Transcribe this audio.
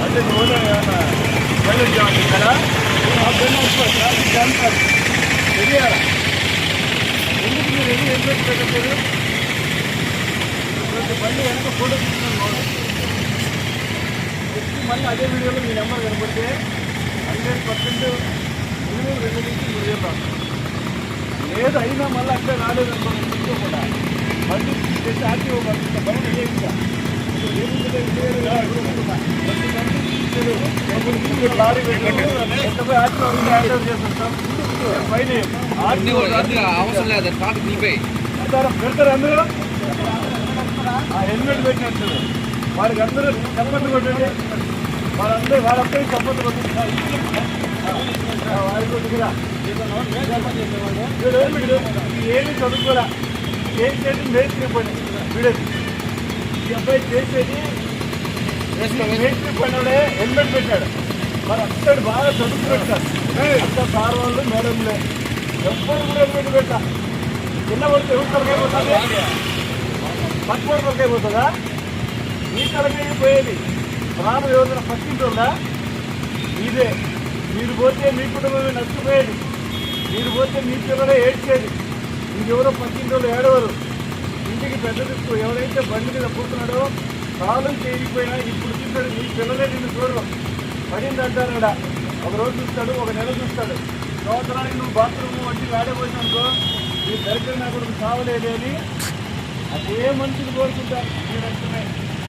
అంటే వెళ్ళొచ్చామండి ఇక్కడ అంటారు తెలియాలా ఎందుకు మీరు ఎన్ని హెల్మెట్ పెట్టారు ప్రతి బండి వెనక ఫోటో తీసుకున్నాను మళ్ళీ అదే వీడియోలో మీ నెంబర్ కనబడితే 100% మినిమం 2 నుంచి 3 వేలు రాదు లేదు అయినా మళ్ళీ అట్లే రాలేదనుకోండి తీసుకోకుండా మళ్ళీ చేసి ఆర్టీఓ పంపిస్తా బయట చేయిస్తా లారీ పెట్టుకుని ఆర్టీఓ హ్యాండ్ చేస్తాం అవసరం లేదు పెడతారు అందరూ హెల్మెట్ పెట్టినట్టు వాళ్ళకి అందరూ చప్పట్లు కొట్టండి వాళ్ళందరూ చప్పట్లు కొట్టించారు ఏమి చదువుకోరా చేసేది మేస్త్రి పని వీడేది ఈ అబ్బాయి చేసేది మేస్త్రి పని వాడే హెల్మెట్ పెట్టాడు మరి అక్కడ బాగా చదువుకున్నాడు అంత సార్ వాళ్ళు మేడంలే ఎవ్వరు కూడా హెల్మెట్ పెట్టా చిన్న పడితే ఎవరు తలకైపోతుంది పట్టుకోవడం తలకైపోతుందా ఈ తలకై పోయేది ప్రాణం ఎవరైనా పట్టింటుందా ఇదే మీరు పోతే మీ కుటుంబమే నష్టపోయేది మీరు పోతే మీ పిల్లలే ఏడ్చేది ఇంకెవరో పక్కింటోళ్ళు ఏడవరు ఇంటికి పెద్ద దిక్కు ఎవరైతే బండి మీద కూర్చున్నాడో కాలం చేయకపోయినా ఇప్పుడు చూస్తాడు మీ పిల్లలే నిన్ను చూడరు పడింది అంటారా ఒక రోజు చూస్తాడు ఒక నెల చూస్తాడు సంవత్సరానికి నువ్వు బాత్రూమ్ వంటి ఆడబోయినానుకో నీ దరిద్రం నా కొడుకు సావలేదే అని అదే మనుషులు కోరుకుంటారు మీరు అంటున్నాయి